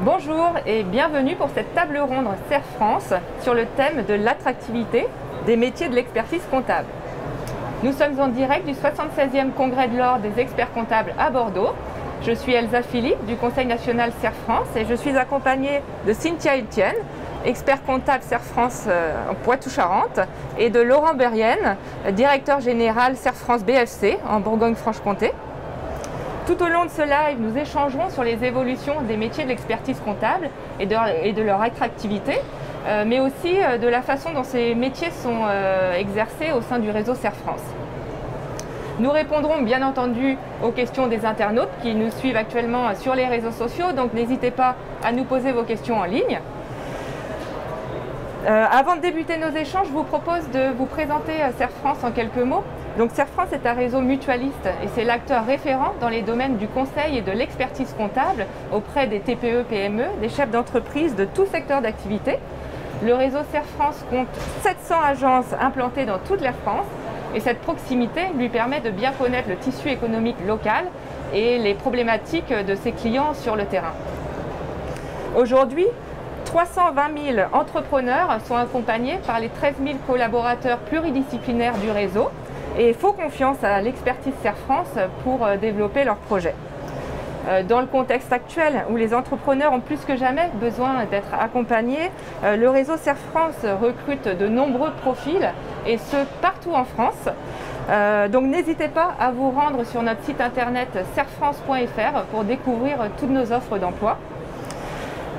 Bonjour et bienvenue pour cette table ronde CERF France sur le thème de l'attractivité des métiers de l'expertise comptable. Nous sommes en direct du 76e congrès de l'Ordre des experts comptables à Bordeaux. Je suis Elsa Philippe du Conseil national CERF France et je suis accompagnée de Cynthia Etienne, expert comptable CERF France en Poitou-Charentes, et de Laurent Berienne, directeur général CERF France BFC en Bourgogne-Franche-Comté. Tout au long de ce live, nous échangerons sur les évolutions des métiers de l'expertise comptable et de leur attractivité, mais aussi de la façon dont ces métiers sont exercés au sein du réseau CERF France. Nous répondrons bien entendu aux questions des internautes qui nous suivent actuellement sur les réseaux sociaux, donc n'hésitez pas à nous poser vos questions en ligne. Avant de débuter nos échanges, je vous propose de vous présenter CERF France en quelques mots. Donc CERF France est un réseau mutualiste et c'est l'acteur référent dans les domaines du conseil et de l'expertise comptable auprès des TPE, PME, des chefs d'entreprise de tout secteur d'activité. Le réseau CERF France compte 700 agences implantées dans toute la France et cette proximité lui permet de bien connaître le tissu économique local et les problématiques de ses clients sur le terrain. Aujourd'hui, 320 000 entrepreneurs sont accompagnés par les 13 000 collaborateurs pluridisciplinaires du réseau et font confiance à l'expertise CERF France pour développer leurs projets. Dans le contexte actuel où les entrepreneurs ont plus que jamais besoin d'être accompagnés, le réseau CERF France recrute de nombreux profils et ce partout en France. Donc n'hésitez pas à vous rendre sur notre site internet cerffrance.fr pour découvrir toutes nos offres d'emploi.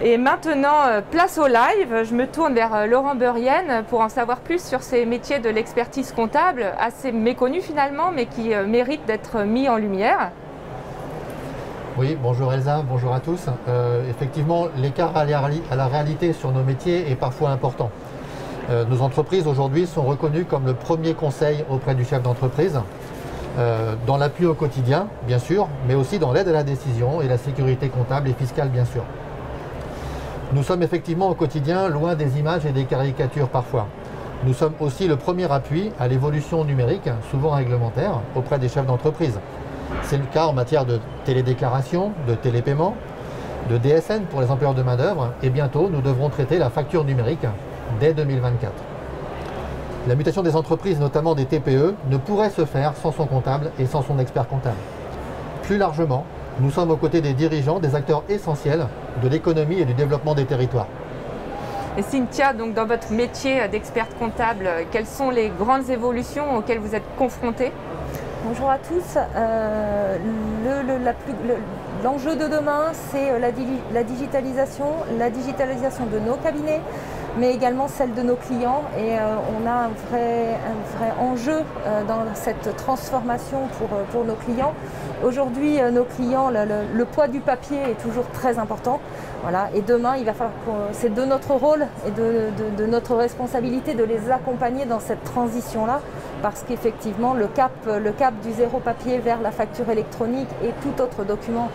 Et maintenant, place au live, je me tourne vers Laurent Berienne pour en savoir plus sur ces métiers de l'expertise comptable, assez méconnus finalement, mais qui méritent d'être mis en lumière. Oui, bonjour Elsa, bonjour à tous. Effectivement, l'écart à la réalité sur nos métiers est parfois important. Nos entreprises aujourd'hui sont reconnues comme le premier conseil auprès du chef d'entreprise, dans l'appui au quotidien, bien sûr, mais aussi dans l'aide à la décision et la sécurité comptable et fiscale, bien sûr. Nous sommes effectivement au quotidien loin des images et des caricatures parfois. Nous sommes aussi le premier appui à l'évolution numérique, souvent réglementaire, auprès des chefs d'entreprise. C'est le cas en matière de télédéclaration, de télépaiement, de DSN pour les employeurs de main-d'œuvre et bientôt nous devrons traiter la facture numérique dès 2024. La mutation des entreprises, notamment des TPE, ne pourrait se faire sans son comptable et sans son expert comptable. Plus largement, nous sommes aux côtés des dirigeants, des acteurs essentiels de l'économie et du développement des territoires. Et Cynthia, donc dans votre métier d'experte comptable, quelles sont les grandes évolutions auxquelles vous êtes confrontée? Bonjour à tous. L'enjeu de demain, c'est la digitalisation de nos cabinets, mais également celle de nos clients. Et on a un vrai enjeu dans cette transformation pour nos clients. Aujourd'hui, nos clients, le poids du papier est toujours très important. Voilà. Et demain, il va falloir c'est de notre rôle et de notre responsabilité de les accompagner dans cette transition-là, parce qu'effectivement, le cap du zéro papier vers la facture électronique et tout autre document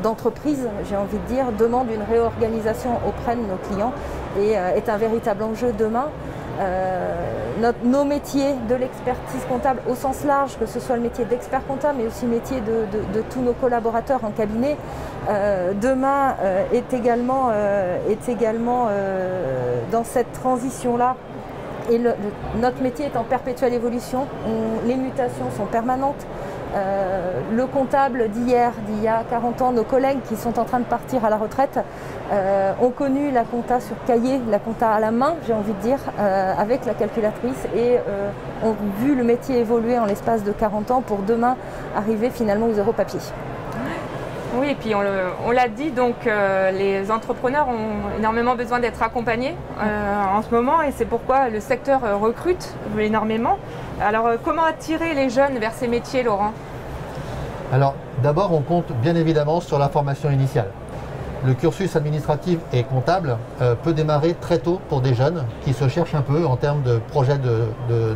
d'entreprise, j'ai envie de dire, demande une réorganisation auprès de nos clients et est un véritable enjeu demain. Nos métiers de l'expertise comptable au sens large, que ce soit le métier d'expert comptable, mais aussi le métier de tous nos collaborateurs en cabinet, demain est également dans cette transition-là. Et notre métier est en perpétuelle évolution, les mutations sont permanentes. Le comptable d'hier, d'il y a 40 ans, nos collègues qui sont en train de partir à la retraite ont connu la compta sur cahier, la compta à la main, j'ai envie de dire, avec la calculatrice et ont vu le métier évoluer en l'espace de 40 ans pour demain arriver finalement au zéro papier. Oui, et puis on l'a dit, donc les entrepreneurs ont énormément besoin d'être accompagnés en ce moment et c'est pourquoi le secteur recrute énormément. Alors comment attirer les jeunes vers ces métiers, Laurent? Alors d'abord, on compte bien évidemment sur la formation initiale. Le cursus administratif et comptable peut démarrer très tôt pour des jeunes qui se cherchent un peu en termes de projet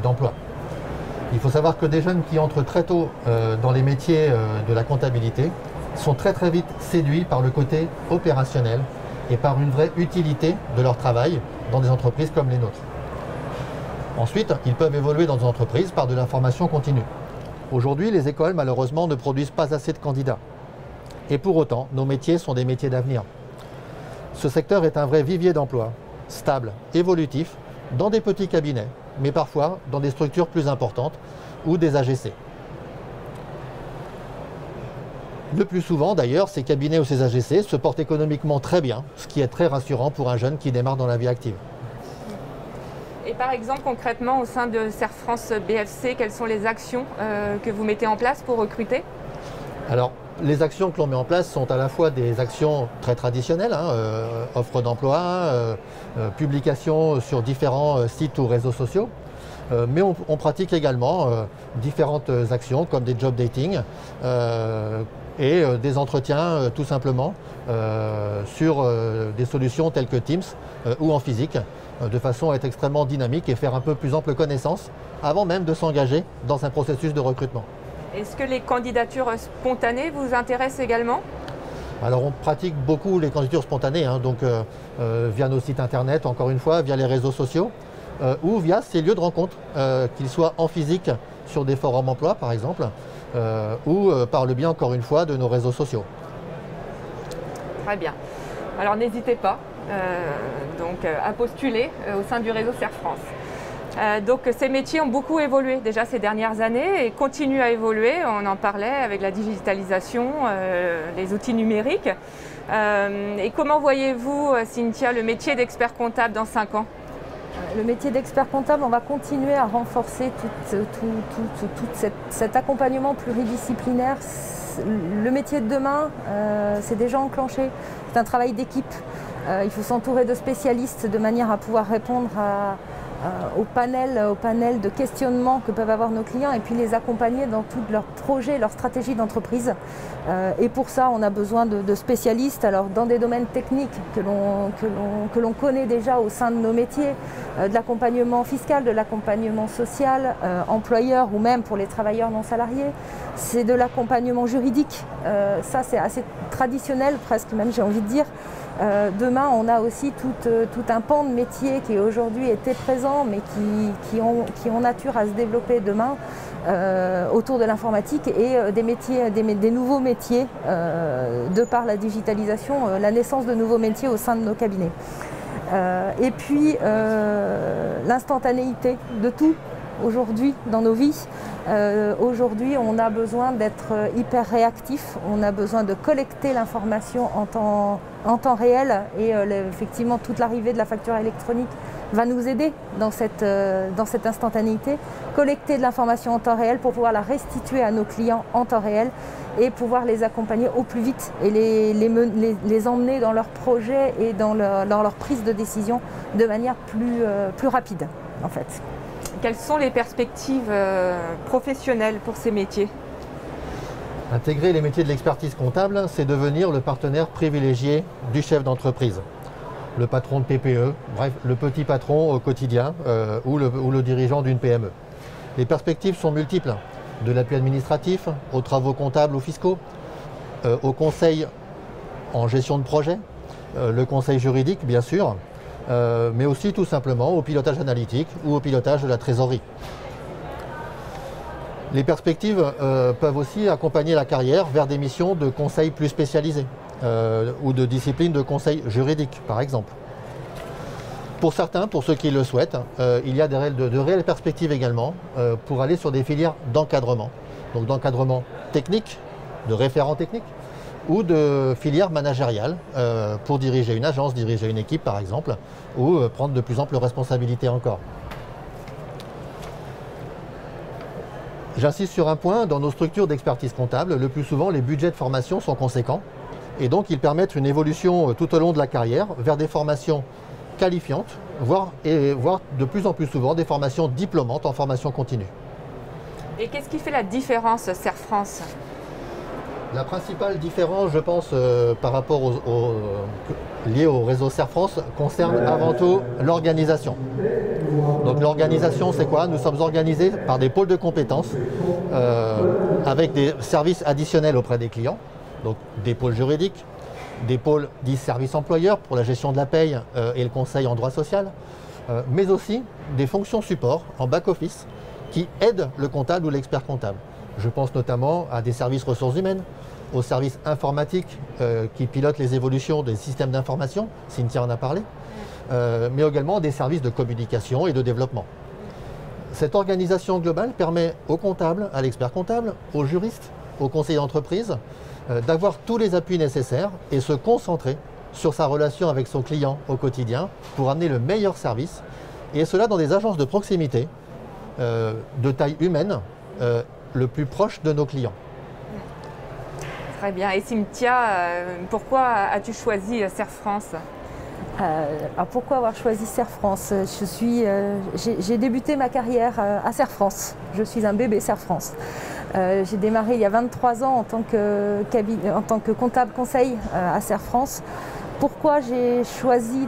d'emploi. Il faut savoir que des jeunes qui entrent très tôt dans les métiers de la comptabilité sont très vite séduits par le côté opérationnel et par une vraie utilité de leur travail dans des entreprises comme les nôtres. Ensuite, ils peuvent évoluer dans des entreprises par de la formation continue. Aujourd'hui, les écoles, malheureusement, ne produisent pas assez de candidats. Et pour autant, nos métiers sont des métiers d'avenir. Ce secteur est un vrai vivier d'emploi, stable, évolutif, dans des petits cabinets, mais parfois dans des structures plus importantes ou des AGC. Le plus souvent, d'ailleurs, ces cabinets ou ces AGC se portent économiquement très bien, ce qui est très rassurant pour un jeune qui démarre dans la vie active. Et par exemple, concrètement, au sein de Serre France BFC, quelles sont les actions que vous mettez en place pour recruter? Alors, les actions que l'on met en place sont à la fois des actions très traditionnelles, offre d'emploi, publication sur différents sites ou réseaux sociaux, mais on pratique également différentes actions comme des job dating et des entretiens tout simplement sur des solutions telles que Teams ou en physique, de façon à être extrêmement dynamique et faire un peu plus ample connaissance avant même de s'engager dans un processus de recrutement. Est-ce que les candidatures spontanées vous intéressent également? Alors on pratique beaucoup les candidatures spontanées, donc via nos sites internet, encore une fois, via les réseaux sociaux, ou via ces lieux de rencontre, qu'ils soient en physique sur des forums emploi par exemple, ou par le biais encore une fois de nos réseaux sociaux. Très bien. Alors n'hésitez pas à postuler au sein du réseau Serre France. Donc ces métiers ont beaucoup évolué déjà ces dernières années et continuent à évoluer. On en parlait avec la digitalisation, les outils numériques. Et comment voyez-vous, Cynthia, le métier d'expert comptable dans 5 ans? Le métier d'expert comptable, on va continuer à renforcer tout cet accompagnement pluridisciplinaire. Le métier de demain, c'est déjà enclenché. C'est un travail d'équipe. Il faut s'entourer de spécialistes de manière à pouvoir répondre au panel de questionnements que peuvent avoir nos clients et puis les accompagner dans tous leurs projets, leurs stratégies d'entreprise. Et pour ça, on a besoin de spécialistes alors dans des domaines techniques que l'on connaît déjà au sein de nos métiers, de l'accompagnement fiscal, de l'accompagnement social, employeur ou même pour les travailleurs non salariés. C'est de l'accompagnement juridique. Ça, c'est assez traditionnel presque même, j'ai envie de dire. Demain, on a aussi tout un pan de métiers qui aujourd'hui étaient présents mais qui ont nature à se développer demain autour de l'informatique et des nouveaux métiers de par la digitalisation, la naissance de nouveaux métiers au sein de nos cabinets. Et puis l'instantanéité de tout aujourd'hui dans nos vies. Aujourd'hui, on a besoin d'être hyper réactif, on a besoin de collecter l'information en temps réel et effectivement toute l'arrivée de la facture électronique va nous aider dans cette instantanéité, collecter de l'information en temps réel pour pouvoir la restituer à nos clients en temps réel et pouvoir les accompagner au plus vite et les emmener dans leurs projets et dans leur prise de décision de manière plus rapide en fait. Quelles sont les perspectives professionnelles pour ces métiers? Intégrer les métiers de l'expertise comptable, c'est devenir le partenaire privilégié du chef d'entreprise. Le patron de PPE, bref, le petit patron au quotidien ou le dirigeant d'une PME. Les perspectives sont multiples, de l'appui administratif, aux travaux comptables ou fiscaux, au conseil en gestion de projet, le conseil juridique bien sûr, mais aussi tout simplement au pilotage analytique ou au pilotage de la trésorerie. Les perspectives peuvent aussi accompagner la carrière vers des missions de conseil plus spécialisées ou de disciplines de conseil juridique par exemple. Pour certains, pour ceux qui le souhaitent, il y a de réelles perspectives également pour aller sur des filières d'encadrement. Donc d'encadrement technique, de référent technique, ou de filières managériales pour diriger une agence, diriger une équipe par exemple, ou prendre de plus amples responsabilités encore. J'insiste sur un point, dans nos structures d'expertise comptable, le plus souvent les budgets de formation sont conséquents et donc ils permettent une évolution tout au long de la carrière vers des formations qualifiantes, voire de plus en plus souvent des formations diplômantes en formation continue. Et qu'est-ce qui fait la différence Serre France ? La principale différence, je pense, par rapport liée au réseau Serre France, concerne avant tout l'organisation. Donc l'organisation, c'est quoi? Nous sommes organisés par des pôles de compétences avec des services additionnels auprès des clients, donc des pôles juridiques, des pôles dits services employeurs pour la gestion de la paye et le conseil en droit social, mais aussi des fonctions support en back-office qui aident le comptable ou l'expert comptable. Je pense notamment à des services ressources humaines, au service informatique qui pilote les évolutions des systèmes d'information, Cynthia en a parlé, mais également des services de communication et de développement. Cette organisation globale permet aux comptables, à l'expert comptable, aux juristes, aux conseillers d'entreprise, d'avoir tous les appuis nécessaires et se concentrer sur sa relation avec son client au quotidien pour amener le meilleur service, et cela dans des agences de proximité de taille humaine, le plus proche de nos clients. Très bien. Et Cynthia, pourquoi as-tu choisi Serre France ? Pourquoi avoir choisi Serre France ? J'ai débuté ma carrière à Serre France. Je suis un bébé Serre France. J'ai démarré il y a 23 ans en tant que comptable conseil à Serre France. Pourquoi j'ai choisi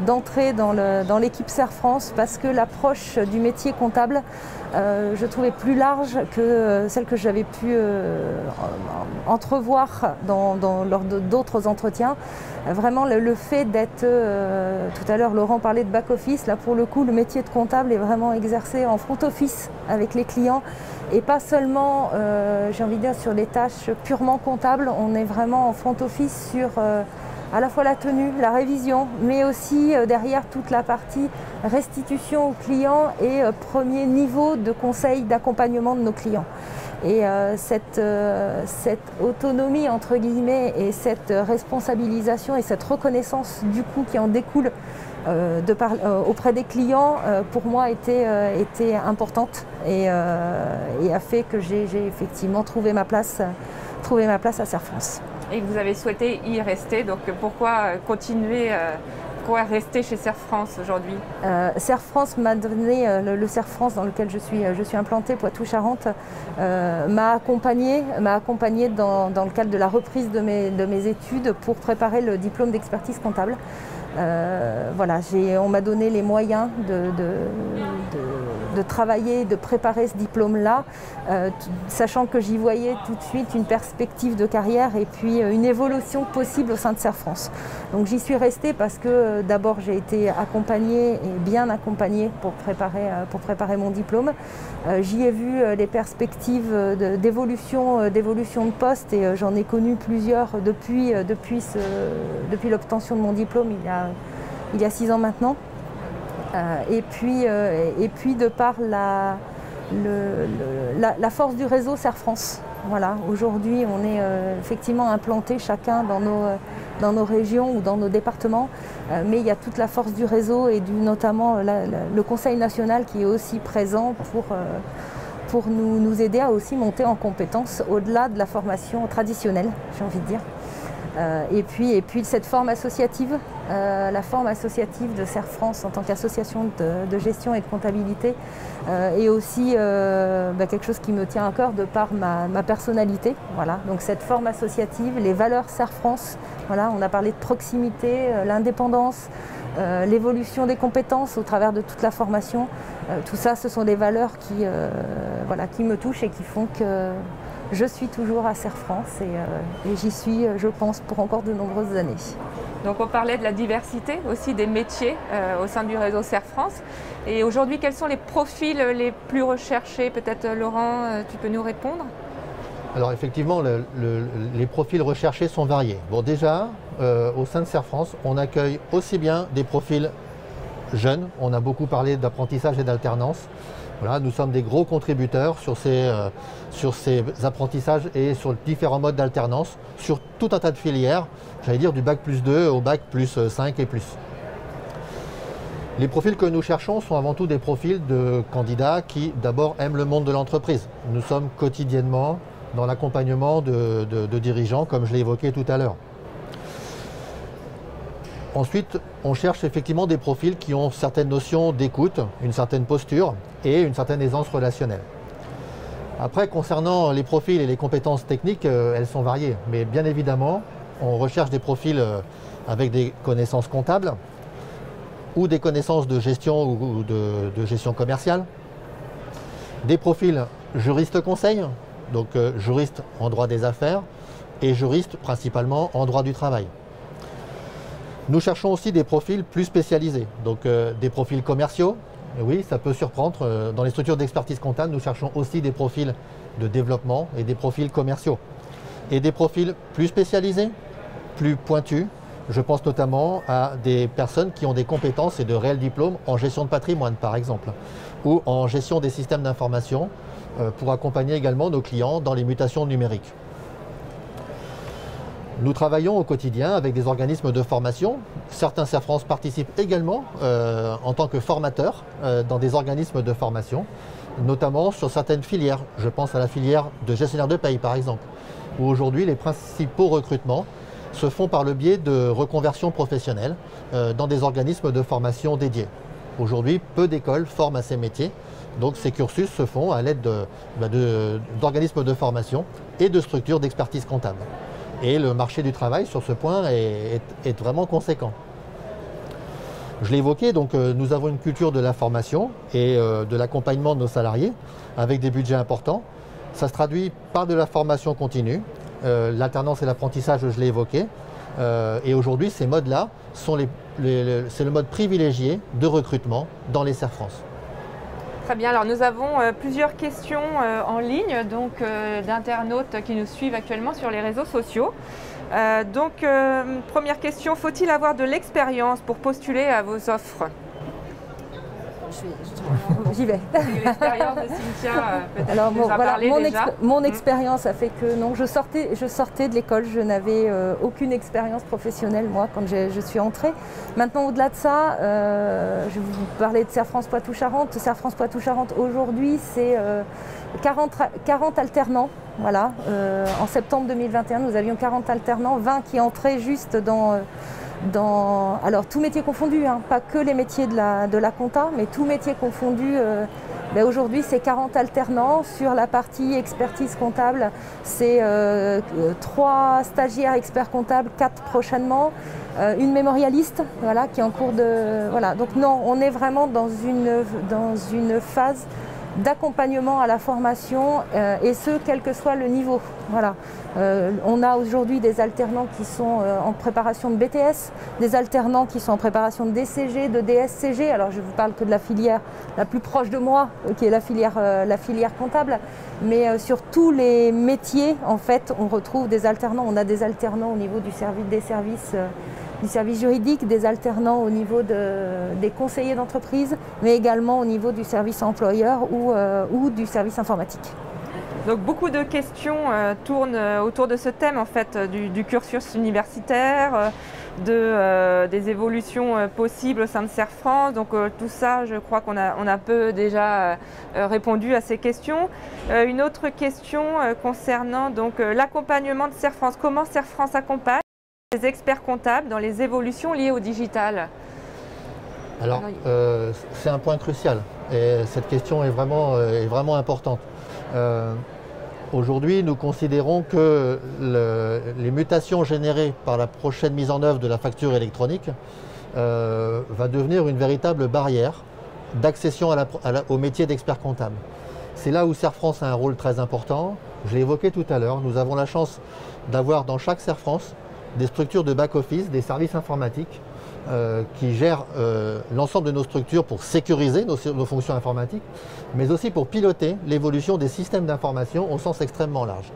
d'entrer dans l'équipe Serre France ? Parce que l'approche du métier comptable, je trouvais plus large que celle que j'avais pu entrevoir lors d'autres entretiens. Vraiment le fait d'être, tout à l'heure Laurent parlait de back-office, là pour le coup le métier de comptable est vraiment exercé en front-office avec les clients et pas seulement, j'ai envie de dire, sur les tâches purement comptables, on est vraiment en front-office sur à la fois la tenue, la révision, mais aussi derrière toute la partie restitution aux clients et premier niveau de conseil, d'accompagnement de nos clients. Et cette autonomie entre guillemets et cette responsabilisation et cette reconnaissance du coup qui en découle auprès des clients, pour moi était importante et a fait que j'ai effectivement trouvé ma place à Serre France. Et vous avez souhaité y rester, donc pourquoi continuer, pourquoi rester chez Serre France aujourd'hui ? Serre France m'a donné, le Serre France dans lequel je suis implantée, Poitou-Charentes, m'a accompagnée dans le cadre de la reprise de mes études pour préparer le diplôme d'expertise comptable. Voilà, on m'a donné les moyens de travailler, de préparer ce diplôme-là, sachant que j'y voyais tout de suite une perspective de carrière et puis une évolution possible au sein de Serre France. Donc j'y suis restée parce que d'abord j'ai été accompagnée et bien accompagnée pour préparer mon diplôme. J'y ai vu les perspectives d'évolution de poste et j'en ai connu plusieurs depuis l'obtention de mon diplôme il y a 6 ans maintenant. Et puis de par la force du réseau Serre France. Voilà, aujourd'hui on est effectivement implantés chacun dans nos régions ou dans nos départements, mais il y a toute la force du réseau et notamment le Conseil national qui est aussi présent pour nous aider à aussi monter en compétences au-delà de la formation traditionnelle, j'ai envie de dire. Et puis cette forme associative, la forme associative de Serre France en tant qu'association de gestion et de comptabilité est aussi quelque chose qui me tient à cœur de par ma personnalité. Voilà. Donc cette forme associative, les valeurs Serre France, voilà, on a parlé de proximité, l'indépendance, l'évolution des compétences au travers de toute la formation. Tout ça, ce sont des valeurs qui me touchent et qui font que je suis toujours à Serre France et j'y suis, je pense, pour encore de nombreuses années. Donc on parlait de la diversité aussi des métiers au sein du réseau Serre France. Et aujourd'hui, quels sont les profils les plus recherchés ? Peut-être Laurent, tu peux nous répondre ? Alors effectivement, les profils recherchés sont variés. Bon, déjà, au sein de Serre France, on accueille aussi bien des profils jeunes, on a beaucoup parlé d'apprentissage et d'alternance. Voilà, nous sommes des gros contributeurs sur ces apprentissages et sur différents modes d'alternance, sur tout un tas de filières, j'allais dire du bac plus 2 au bac plus 5 et plus. Les profils que nous cherchons sont avant tout des profils de candidats qui d'abord aiment le monde de l'entreprise. Nous sommes quotidiennement dans l'accompagnement de dirigeants, comme je l'ai évoqué tout à l'heure. Ensuite, on cherche effectivement des profils qui ont certaines notions d'écoute, une certaine posture et une certaine aisance relationnelle. Après, concernant les profils et les compétences techniques, elles sont variées. Mais bien évidemment, on recherche des profils avec des connaissances comptables ou des connaissances de gestion ou de gestion commerciale. Des profils juristes conseils, donc juristes en droit des affaires et juristes principalement en droit du travail. Nous cherchons aussi des profils plus spécialisés, donc des profils commerciaux. Oui, ça peut surprendre. Dans les structures d'expertise comptable, nous cherchons aussi des profils de développement et des profils commerciaux. et des profils plus spécialisés, plus pointus. Je pense notamment à des personnes qui ont des compétences et de réels diplômes en gestion de patrimoine, par exemple, ou en gestion des systèmes d'information, pour accompagner également nos clients dans les mutations numériques. Nous travaillons au quotidien avec des organismes de formation. Certains Serre France participent également en tant que formateurs dans des organismes de formation, notamment sur certaines filières. Je pense à la filière de gestionnaire de paye, par exemple, où aujourd'hui les principaux recrutements se font par le biais de reconversion professionnelle dans des organismes de formation dédiés. Aujourd'hui, peu d'écoles forment à ces métiers, donc ces cursus se font à l'aide d'organismes de formation et de structures d'expertise comptable. Et le marché du travail sur ce point est vraiment conséquent. Je l'ai évoqué, donc nous avons une culture de la formation et de l'accompagnement de nos salariés avec des budgets importants. Ça se traduit par de la formation continue. L'alternance et l'apprentissage, je l'ai évoqué. Et aujourd'hui, ces modes-là sont c'est le mode privilégié de recrutement dans les Serre France. Très bien, alors nous avons plusieurs questions en ligne d'internautes qui nous suivent actuellement sur les réseaux sociaux. Première question, faut-il avoir de l'expérience pour postuler à vos offres? J'y vais. L'expérience de Cynthia, peut-être. Alors voilà, déjà. Mon expérience a fait que non, je sortais de l'école, je n'avais aucune expérience professionnelle moi quand je suis entrée. Maintenant, au-delà de ça, je vais vous parler de Serre France Poitou-Charentes. Serre France Poitou-Charentes aujourd'hui, c'est 40 alternants. Voilà. En septembre 2021, nous avions 40 alternants, 20 qui entraient juste alors tout métier confondu, hein, pas que les métiers de la compta, mais tout métier confondu. Aujourd'hui, c'est 40 alternants. Sur la partie expertise comptable, c'est 3 stagiaires experts comptables, 4 prochainement, une mémorialiste voilà, qui est en cours de... Voilà. Donc non, on est vraiment dans une phase d'accompagnement à la formation et ce, quel que soit le niveau. Voilà. On a aujourd'hui des alternants qui sont en préparation de BTS, des alternants qui sont en préparation de DCG, de DSCG. Alors je ne vous parle que de la filière la plus proche de moi, qui est la filière comptable. Mais sur tous les métiers, en fait, on retrouve des alternants. On a des alternants au niveau du service juridique, des alternants au niveau des conseillers d'entreprise, mais également au niveau du service employeur ou du service informatique. Donc beaucoup de questions tournent autour de ce thème en fait, du cursus universitaire, des évolutions possibles au sein de Serre France. Donc tout ça, je crois qu'on a peu déjà répondu à ces questions. Une autre question concernant l'accompagnement de Serre France. Comment Serre France accompagne les experts comptables dans les évolutions liées au digital? Alors, c'est un point crucial et cette question est vraiment importante. Aujourd'hui, nous considérons que les mutations générées par la prochaine mise en œuvre de la facture électronique va devenir une véritable barrière d'accession au métier d'expert comptable. C'est là où Serre France a un rôle très important. Je l'ai évoqué tout à l'heure, nous avons la chance d'avoir dans chaque Serre France des structures de back-office, des services informatiques qui gèrent l'ensemble de nos structures pour sécuriser nos fonctions informatiques, mais aussi pour piloter l'évolution des systèmes d'information au sens extrêmement large.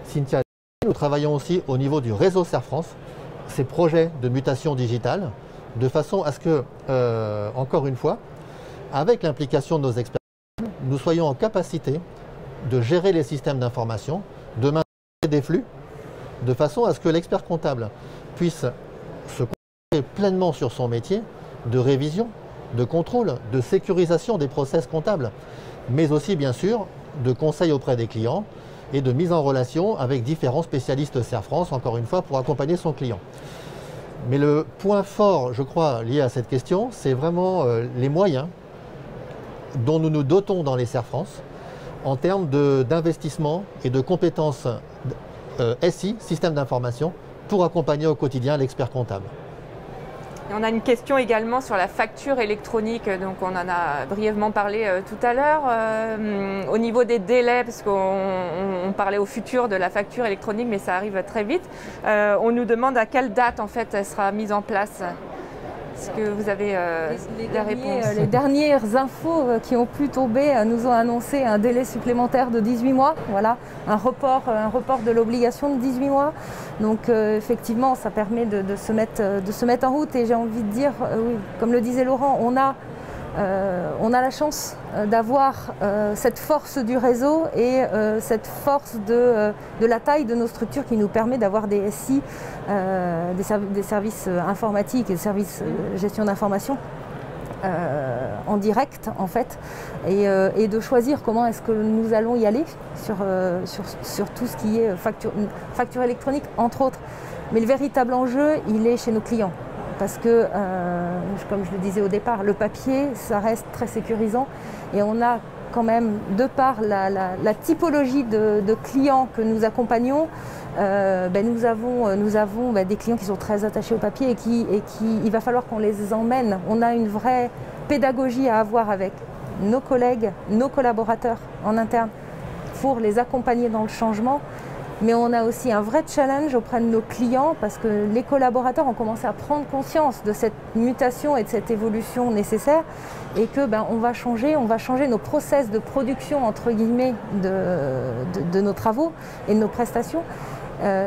Cynthia, nous travaillons aussi au niveau du réseau Serre France, ces projets de mutation digitale, de façon à ce que, encore une fois, avec l'implication de nos experts, nous soyons en capacité de gérer les systèmes d'information, de maintenir des flux, de façon à ce que l'expert comptable puisse se concentrer pleinement sur son métier de révision, de contrôle, de sécurisation des process comptables, mais aussi bien sûr de conseil auprès des clients et de mise en relation avec différents spécialistes Serre France, encore une fois, pour accompagner son client. Mais le point fort, je crois, lié à cette question, c'est vraiment les moyens dont nous nous dotons dans les Serre France en termes d'investissement et de compétences SI, système d'information, pour accompagner au quotidien l'expert comptable. Et on a une question également sur la facture électronique, donc on en a brièvement parlé tout à l'heure. Au niveau des délais, parce qu'on parlait au futur de la facture électronique, mais ça arrive très vite, on nous demande à quelle date en fait elle sera mise en place. Est-ce que vous avez des réponses? Les dernières infos qui ont pu tomber nous ont annoncé un délai supplémentaire de 18 mois. Voilà, un report de l'obligation de 18 mois. Donc effectivement, ça permet de se mettre en route. Et j'ai envie de dire, oui, comme le disait Laurent, on a la chance d'avoir cette force du réseau et cette force de la taille de nos structures qui nous permet d'avoir des SI, des services informatiques et des services gestion d'information en direct en fait, et de choisir comment est-ce que nous allons y aller sur tout ce qui est facture électronique entre autres. Mais le véritable enjeu, il est chez nos clients. Parce que, comme je le disais au départ, le papier, ça reste très sécurisant. Et on a quand même, de par la typologie de clients que nous accompagnons, nous avons des clients qui sont très attachés au papier et il va falloir qu'on les emmène. On a une vraie pédagogie à avoir avec nos collègues, nos collaborateurs en interne pour les accompagner dans le changement. Mais on a aussi un vrai challenge auprès de nos clients parce que les collaborateurs ont commencé à prendre conscience de cette mutation et de cette évolution nécessaire et que on va changer nos process de production entre guillemets de nos travaux et de nos prestations.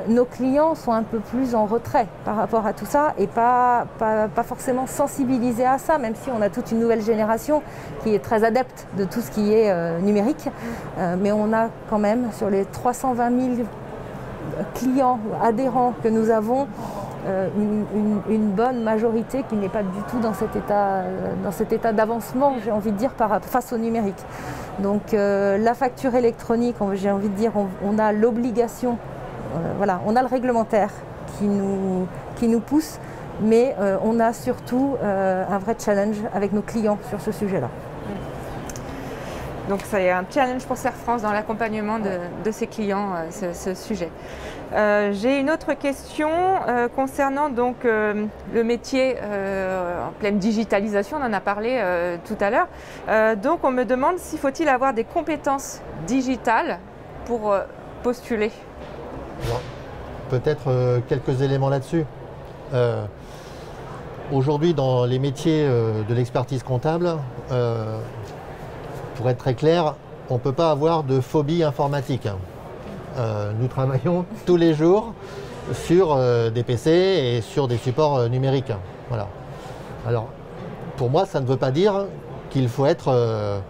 Nos clients sont un peu plus en retrait par rapport à tout ça et pas forcément sensibilisés à ça, même si on a toute une nouvelle génération qui est très adepte de tout ce qui est numérique. Mais on a quand même sur les 320 000 clients, adhérents que nous avons, une bonne majorité qui n'est pas du tout dans cet état d'avancement, j'ai envie de dire, face au numérique. Donc la facture électronique, j'ai envie de dire, on a l'obligation, voilà, on a le réglementaire qui nous pousse, mais on a surtout un vrai challenge avec nos clients sur ce sujet-là. Donc c'est un challenge pour Serre France dans l'accompagnement de ses clients, ce sujet. J'ai une autre question concernant donc, le métier en pleine digitalisation, on en a parlé tout à l'heure. Donc on me demande s'il faut-il avoir des compétences digitales pour postuler. Peut-être quelques éléments là-dessus. Aujourd'hui, dans les métiers de l'expertise comptable, pour être très clair, on ne peut pas avoir de phobie informatique. Nous travaillons tous les jours sur des PC et sur des supports numériques. Voilà. Alors, pour moi, ça ne veut pas dire qu'il faut être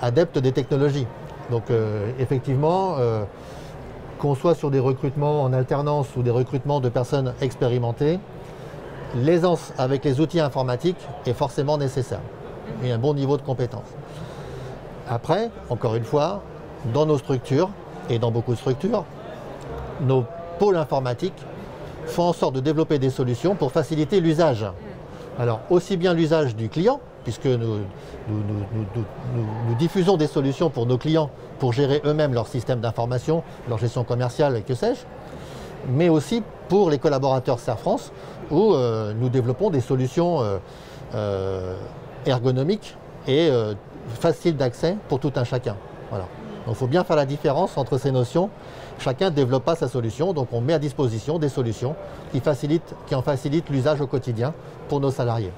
adepte des technologies. Donc, effectivement, qu'on soit sur des recrutements en alternance ou des recrutements de personnes expérimentées, l'aisance avec les outils informatiques est forcément nécessaire et un bon niveau de compétence. Après, encore une fois, dans nos structures, et dans beaucoup de structures, nos pôles informatiques font en sorte de développer des solutions pour faciliter l'usage. Alors, aussi bien l'usage du client, puisque nous diffusons des solutions pour nos clients pour gérer eux-mêmes leur système d'information, leur gestion commerciale et que sais-je, mais aussi pour les collaborateurs Serre France, où nous développons des solutions ergonomiques et facile d'accès pour tout un chacun. Voilà. Donc il faut bien faire la différence entre ces notions. Chacun ne développe pas sa solution, donc on met à disposition des solutions qui en facilitent l'usage au quotidien pour nos salariés.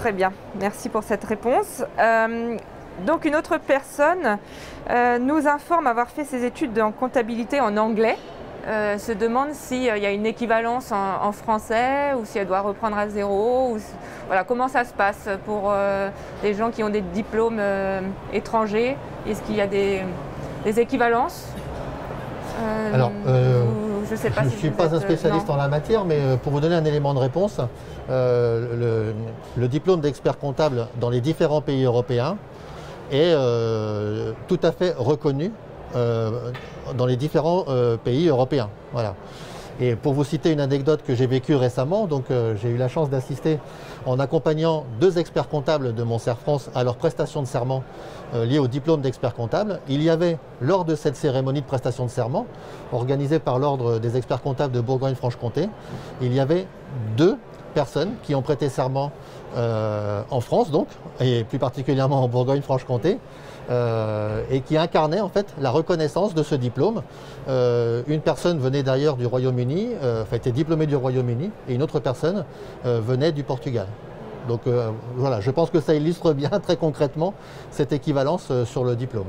Très bien, merci pour cette réponse. Donc une autre personne nous informe avoir fait ses études en comptabilité en anglais. Se demande s'il y a une équivalence en français ou si elle doit reprendre à zéro. Ou, voilà, comment ça se passe pour les gens qui ont des diplômes étrangers? Est-ce qu'il y a des équivalences? Alors, je ne sais pas je ne si suis pas un spécialiste en la matière, mais pour vous donner un élément de réponse, le diplôme d'expert comptable dans les différents pays européens est tout à fait reconnu dans les différents pays européens. Voilà. Et pour vous citer une anecdote que j'ai vécue récemment, donc j'ai eu la chance d'assister en accompagnant 2 experts comptables de mon Serre France à leur prestation de serment liée au diplôme d'expert comptable. Il y avait, lors de cette cérémonie de prestation de serment, organisée par l'Ordre des experts comptables de Bourgogne-Franche-Comté, il y avait 2 personnes qui ont prêté serment en France, donc, et plus particulièrement en Bourgogne-Franche-Comté, et qui incarnaient en fait la reconnaissance de ce diplôme. Une personne venait d'ailleurs du Royaume-Uni, était diplômée du Royaume-Uni, et une autre personne venait du Portugal. Donc voilà, je pense que ça illustre bien très concrètement cette équivalence sur le diplôme.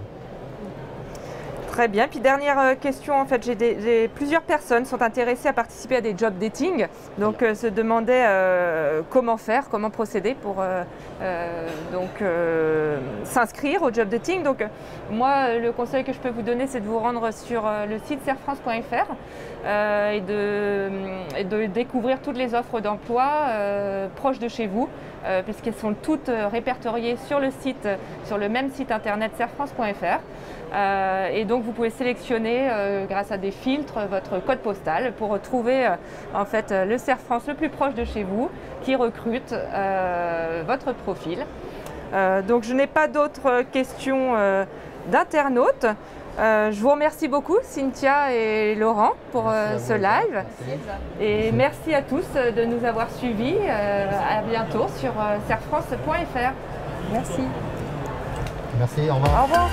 Très bien. Puis dernière question, en fait, plusieurs personnes sont intéressées à participer à des job dating, donc se demandaient comment faire, comment procéder pour s'inscrire au job dating. Donc moi, le conseil que je peux vous donner, c'est de vous rendre sur le site serfrance.fr et de découvrir toutes les offres d'emploi proches de chez vous, puisqu'elles sont toutes répertoriées sur le même site internet serfrance.fr. Et donc vous pouvez sélectionner grâce à des filtres votre code postal pour trouver en fait le Serfrance le plus proche de chez vous qui recrute votre profil. Donc je n'ai pas d'autres questions d'internautes. Je vous remercie beaucoup Cynthia et Laurent pour ce live. Et merci à tous de nous avoir suivis. À bientôt sur serfrance.fr. Merci. Merci, au revoir. Au revoir.